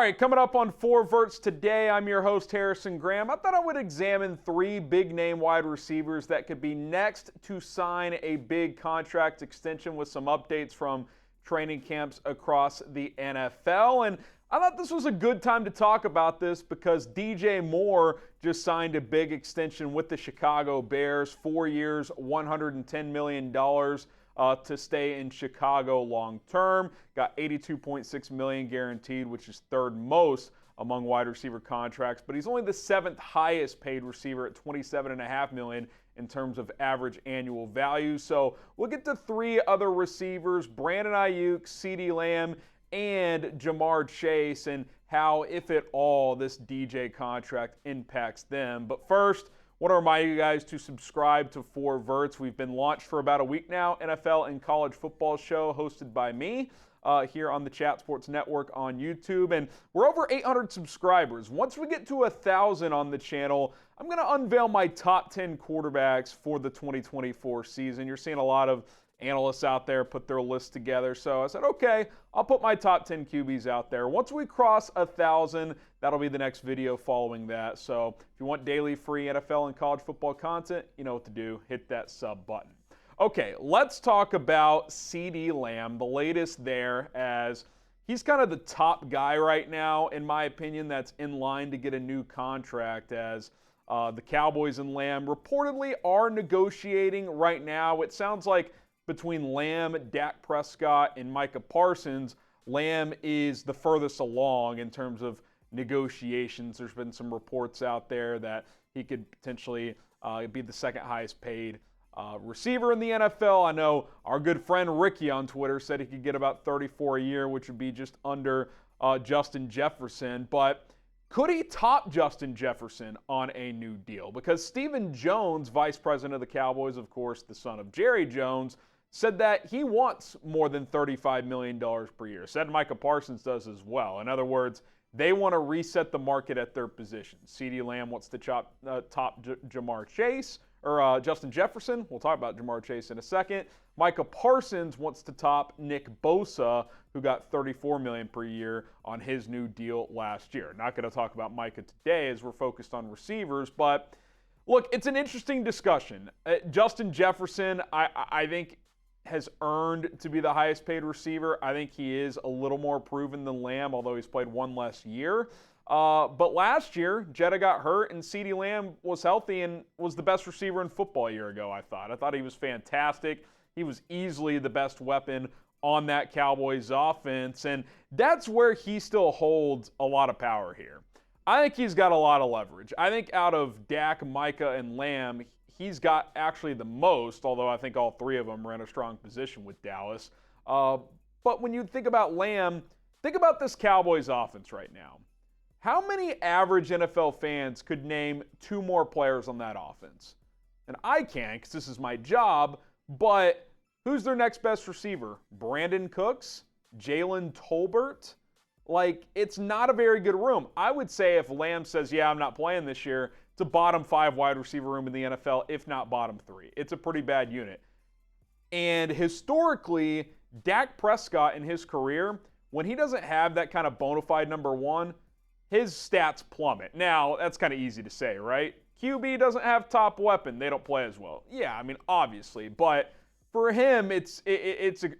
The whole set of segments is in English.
right, coming up on 4 Verts today, I'm your host, Harrison Graham. I thought I would examine 3 big-name wide receivers that could be next to sign a big contract extension with some updates from training camps across the NFL. And I thought this was a good time to talk about this because DJ Moore just signed a big extension with the Chicago Bears, 4 years, $110 million. To stay in Chicago long term. Got $82.6 million guaranteed, which is third most among wide receiver contracts, but he's only the 7th highest paid receiver at $27.5 million in terms of average annual value. So we'll get to 3 other receivers, Brandon Aiyuk, CeeDee Lamb, and Jamar Chase, and how, if at all, this DJ contract impacts them. But first, I want to remind you guys to subscribe to 4 Verts. We've been launched for about a week now, NFL and college football show hosted by me here on the Chat Sports Network on YouTube. And we're over 800 subscribers. Once we get to 1,000 on the channel, I'm going to unveil my top 10 quarterbacks for the 2024 season. You're seeing a lot of analysts out there put their list together. So I said, okay, I'll put my top 10 QBs out there. Once we cross 1,000, that'll be the next video following that. So if you want daily free NFL and college football content, you know what to do. Hit that sub button. Okay, let's talk about CeeDee Lamb, the latest there, as he's kind of the top guy right now, in my opinion, that's in line to get a new contract, as the Cowboys and Lamb reportedly are negotiating right now. It sounds like between Lamb, Dak Prescott, and Micah Parsons, Lamb is the furthest along in terms of negotiations. There's been some reports out there that he could potentially be the second highest paid receiver in the NFL. I know our good friend Ricky on Twitter said he could get about $34 a year, which would be just under Justin Jefferson. But could he top Justin Jefferson on a new deal? Because Stephen Jones, vice president of the Cowboys, of course, the son of Jerry Jones, said that he wants more than $35 million per year. Said Micah Parsons does as well. In other words, they want to reset the market at their position. CeeDee Lamb wants to top Jamar Chase, or Justin Jefferson. We'll talk about Jamar Chase in a second. Micah Parsons wants to top Nick Bosa, who got $34 million per year on his new deal last year. Not going to talk about Micah today as we're focused on receivers, but look, it's an interesting discussion. Justin Jefferson, I think, has earned to be the highest paid receiver. I think he is a little more proven than Lamb, although he's played one less year. But last year, Jetta got hurt, and CeeDee Lamb was healthy and was the best receiver in football a year ago, I thought. I thought he was fantastic. He was easily the best weapon on that Cowboys offense, and that's where he still holds a lot of power here. I think he's got a lot of leverage. I think out of Dak, Micah, and Lamb, he's got actually the most, although I think all 3 of them are in a strong position with Dallas. But when you think about Lamb, think about this Cowboys offense right now. How many average NFL fans could name 2 more players on that offense? And I can't, because this is my job, but who's their next best receiver? Brandon Cooks? Jalen Tolbert? Like, it's not a very good room. I would say if Lamb says, yeah, I'm not playing this year, it's a bottom 5 wide receiver room in the NFL, if not bottom 3. It's a pretty bad unit. And historically, Dak Prescott in his career, when he doesn't have that kind of bona fide number 1, his stats plummet. Now, that's kind of easy to say, right? QB doesn't have top weapon. They don't play as well. Yeah, I mean, obviously. But for him, it's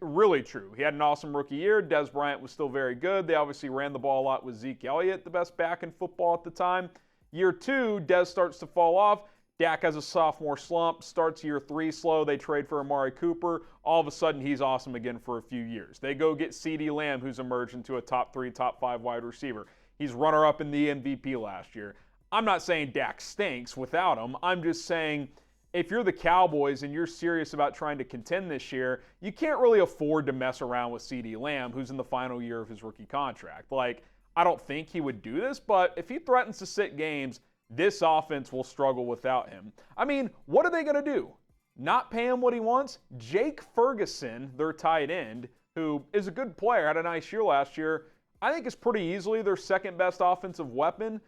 really true. He had an awesome rookie year. Dez Bryant was still very good. They obviously ran the ball a lot with Zeke Elliott, the best back in football at the time. Year 2, Dez starts to fall off. Dak has a sophomore slump. Starts year 3 slow. They trade for Amari Cooper. All of a sudden, he's awesome again for a few years. They go get CeeDee Lamb, who's emerged into a top 3, top 5 wide receiver. He's runner-up in the MVP last year. I'm not saying Dak stinks without him. I'm just saying if you're the Cowboys and you're serious about trying to contend this year, you can't really afford to mess around with CeeDee Lamb, who's in the final year of his rookie contract. Like, I don't think he would do this, but if he threatens to sit games, this offense will struggle without him. I mean, what are they going to do? Not pay him what he wants? Jake Ferguson, their tight end, who is a good player, had a nice year last year, I think is pretty easily their second best offensive weapon.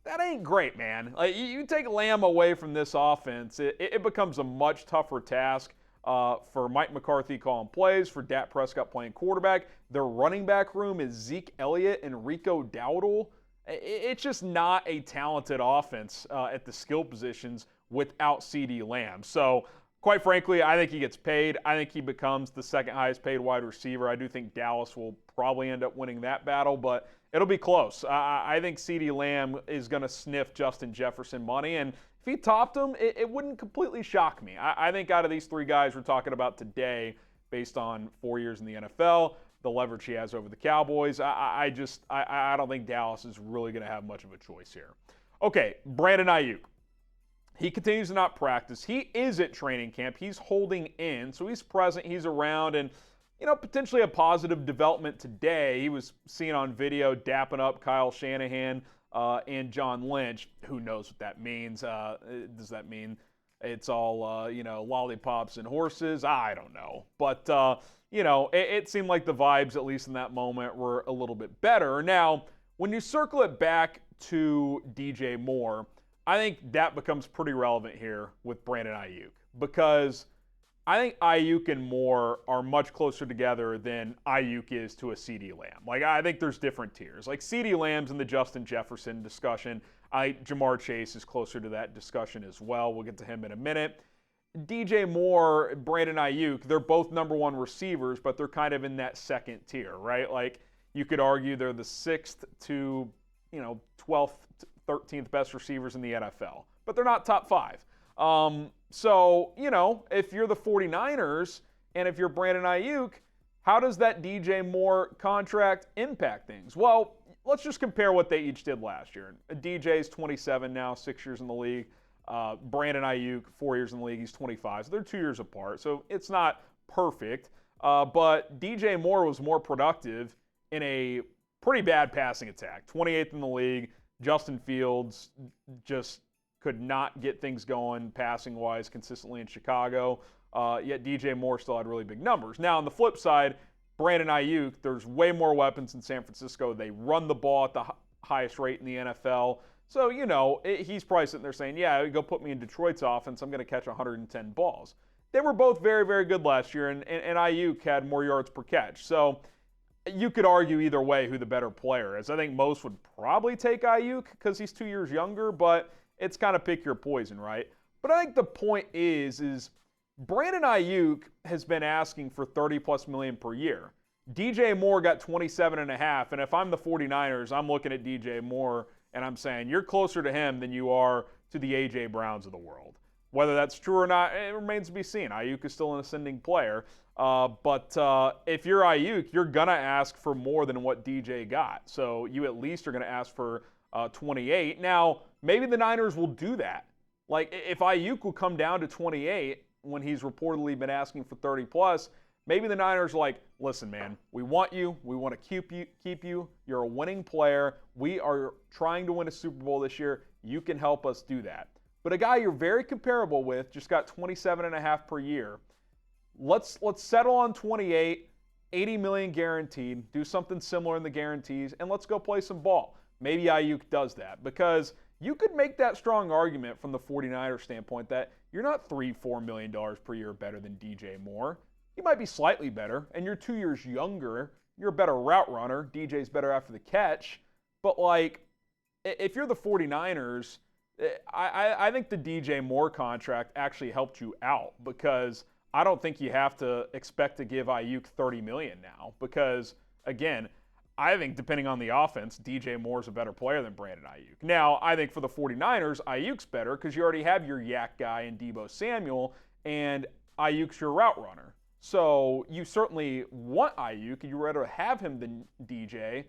That ain't great, man. Like, you take Lamb away from this offense, it becomes a much tougher task for Mike McCarthy calling plays, for Dak Prescott playing quarterback. Their running back room is Zeke Elliott and Rico Dowdle. It's just not a talented offense at the skill positions without CeeDee Lamb. So, quite frankly, I think he gets paid. I think he becomes the second highest paid wide receiver. I do think Dallas will probably end up winning that battle, but it'll be close. I think CeeDee Lamb is going to sniff Justin Jefferson money, and if he topped him, it wouldn't completely shock me. I think out of these three guys we're talking about today, based on 4 years in the NFL, the leverage he has over the Cowboys, I don't think Dallas is really going to have much of a choice here. Okay, Brandon Aiyuk. He continues to not practice. He is at training camp. He's holding in, so he's present, he's around, and potentially a positive development today. He was seen on video dapping up Kyle Shanahan and John Lynch. Who knows what that means? Does that mean it's all, lollipops and horses? I don't know. But, it seemed like the vibes, at least in that moment, were a little bit better. Now, when you circle it back to DJ Moore, I think that becomes pretty relevant here with Brandon Aiyuk, because I think Aiyuk and Moore are much closer together than Aiyuk is to a CeeDee Lamb. Like, I think there's different tiers. Like, CeeDee Lamb's in the Justin Jefferson discussion. Jamar Chase is closer to that discussion as well. We'll get to him in a minute. DJ Moore, Brandon Aiyuk, they're both number one receivers, but they're kind of in that second tier, right? Like, you could argue they're the 6th to, 12th, 13th best receivers in the NFL, but they're not top 5. So, if you're the 49ers and if you're Brandon Aiyuk, how does that DJ Moore contract impact things? Well, let's just compare what they each did last year. DJ's 27 now, 6 years in the league. Brandon Aiyuk, 4 years in the league, he's 25. So they're 2 years apart. So it's not perfect. But DJ Moore was more productive in a pretty bad passing attack. 28th in the league. Justin Fields just could not get things going passing-wise consistently in Chicago, yet DJ Moore still had really big numbers. Now, on the flip side, Brandon Aiyuk, there's way more weapons in San Francisco. They run the ball at the highest rate in the NFL. So, he's probably sitting there saying, yeah, go put me in Detroit's offense. I'm going to catch 110 balls. They were both very, very good last year, and Aiyuk had more yards per catch. So, you could argue either way who the better player is. I think most would probably take Aiyuk because he's 2 years younger, but it's kind of pick your poison, right? But I think the point is Brandon Aiyuk has been asking for $30+ million per year. DJ Moore got 27.5, and if I'm the 49ers, I'm looking at DJ Moore and I'm saying you're closer to him than you are to the A.J. Browns of the world. Whether that's true or not, it remains to be seen. Aiyuk is still an ascending player. But if you're Aiyuk, you're going to ask for more than what DJ got. So you at least are going to ask for 28. Now, maybe the Niners will do that. Like, if Aiyuk will come down to 28 when he's reportedly been asking for 30+, maybe the Niners are like, listen, man, we want you. We want to keep you. You're a winning player. We are trying to win a Super Bowl this year. You can help us do that. But a guy you're very comparable with just got 27.5 per year. Let's settle on 28, $80 million guaranteed, do something similar in the guarantees, and let's go play some ball. Maybe Aiyuk does that, because you could make that strong argument from the 49ers standpoint that you're not $3-4 million per year better than DJ Moore. You might be slightly better, and you're 2 years younger. You're a better route runner. DJ's better after the catch. But, if you're the 49ers, I think the DJ Moore contract actually helped you out, because I don't think you have to expect to give Aiyuk $30 million now, because, again, I think depending on the offense, DJ Moore's a better player than Brandon Aiyuk. Now, I think for the 49ers, Ayuk's better because you already have your yak guy in Deebo Samuel, and Ayuk's your route runner. So you certainly want Aiyuk, and you'd rather have him than DJ.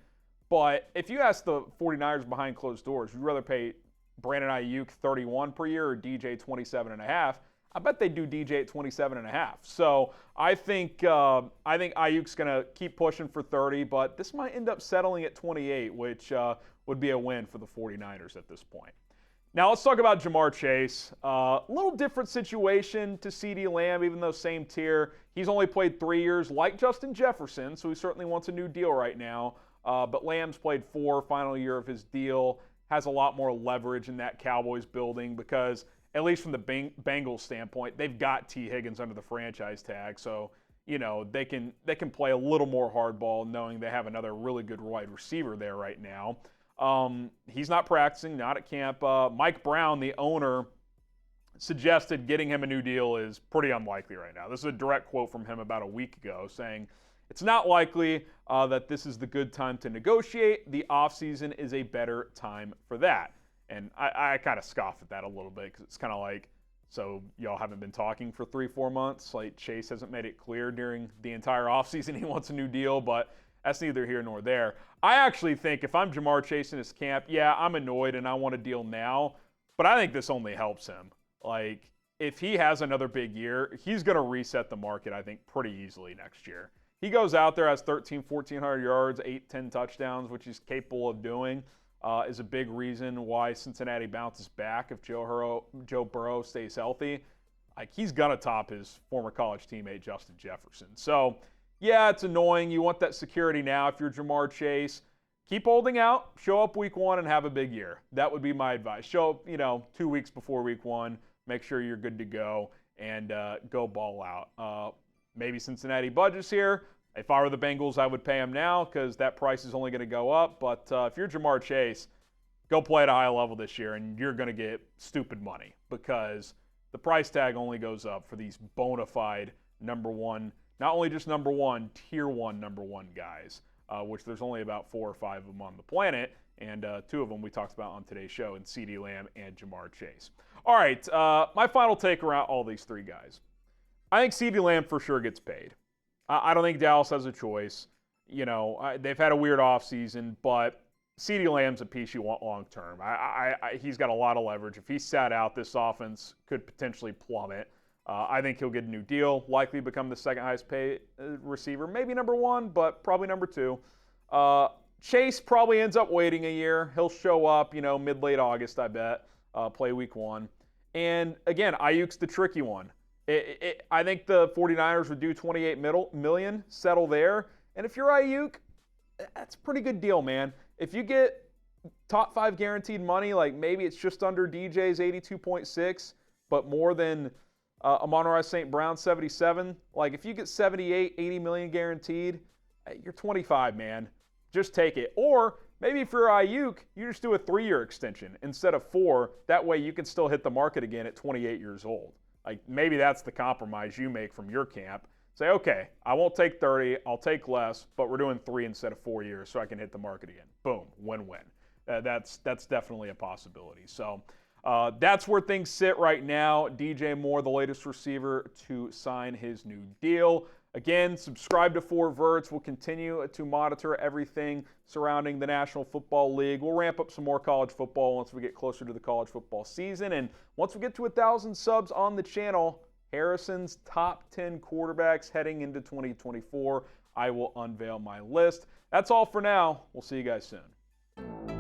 But if you ask the 49ers behind closed doors, would you rather pay Brandon Aiyuk 31 per year or DJ 27.5? I bet they do DJ at 27.5. So I think Ayuk's going to keep pushing for 30, but this might end up settling at 28, which would be a win for the 49ers at this point. Now let's talk about Jamar Chase. A little different situation to CeeDee Lamb, even though same tier. He's only played 3 years like Justin Jefferson, so he certainly wants a new deal right now. But Lamb's played 4, final year of his deal, has a lot more leverage in that Cowboys building because at least from the Bengals standpoint, they've got T. Higgins under the franchise tag, so they can play a little more hardball knowing they have another really good wide receiver there right now. He's not practicing, not at camp. Mike Brown, the owner, suggested getting him a new deal is pretty unlikely right now. This is a direct quote from him about a week ago, saying, "It's not likely that this is the good time to negotiate. The offseason is a better time for that." And I kind of scoff at that a little bit, because it's kind of like, so y'all haven't been talking for 3-4 months? Like, Chase hasn't made it clear during the entire offseason he wants a new deal, but that's neither here nor there. I actually think if I'm Jamar Chase in his camp, yeah, I'm annoyed and I want a deal now, but I think this only helps him. Like, if he has another big year, he's going to reset the market, I think, pretty easily next year. He goes out there, has 1,400 yards, 8-10 touchdowns, which he's capable of doing, is a big reason why Cincinnati bounces back if Joe Burrow stays healthy. Like, he's going to top his former college teammate, Justin Jefferson. So, yeah, it's annoying. You want that security now if you're Jamar Chase. Keep holding out, show up week 1, and have a big year. That would be my advice. Show up, 2 weeks before week 1. Make sure you're good to go and go ball out. Maybe Cincinnati budgets here. If I were the Bengals, I would pay him now because that price is only going to go up. But if you're Jamar Chase, go play at a high level this year, and you're going to get stupid money because the price tag only goes up for these bona fide number one, not only just number one, tier 1 number 1 guys, which there's only about 4 or 5 of them on the planet. And 2 of them we talked about on today's show, in CeeDee Lamb and Jamar Chase. All right, my final take around all these 3 guys. I think CeeDee Lamb for sure gets paid. I don't think Dallas has a choice. They've had a weird offseason, but CeeDee Lamb's a piece you want long term. He's got a lot of leverage. If he sat out, this offense could potentially plummet. I think he'll get a new deal, likely become the second highest paid receiver. Maybe number 1, but probably number 2. Chase probably ends up waiting a year. He'll show up, mid-late August, I bet, play week 1. And again, Aiyuk's the tricky one. I think the 49ers would do $28 million, settle there. And if you're Aiyuk, that's a pretty good deal, man. If you get top 5 guaranteed money, like maybe it's just under DJ's 82.6, but more than Amon-Ra St. Brown 77. Like if you get 78, 80 million guaranteed, you're 25, man. Just take it. Or maybe if you're Aiyuk, you just do a 3-year extension instead of 4. That way you can still hit the market again at 28 years old. Like maybe that's the compromise you make from your camp. Say, okay, I won't take 30, I'll take less, but we're doing 3 instead of 4 years so I can hit the market again. Boom, win-win. That's definitely a possibility. So that's where things sit right now. DJ Moore, the latest receiver to sign his new deal. Again, subscribe to 4 Verts. We'll continue to monitor everything surrounding the National Football League. We'll ramp up some more college football once we get closer to the college football season. And once we get to 1,000 subs on the channel, Harrison's top 10 quarterbacks heading into 2024, I will unveil my list. That's all for now. We'll see you guys soon.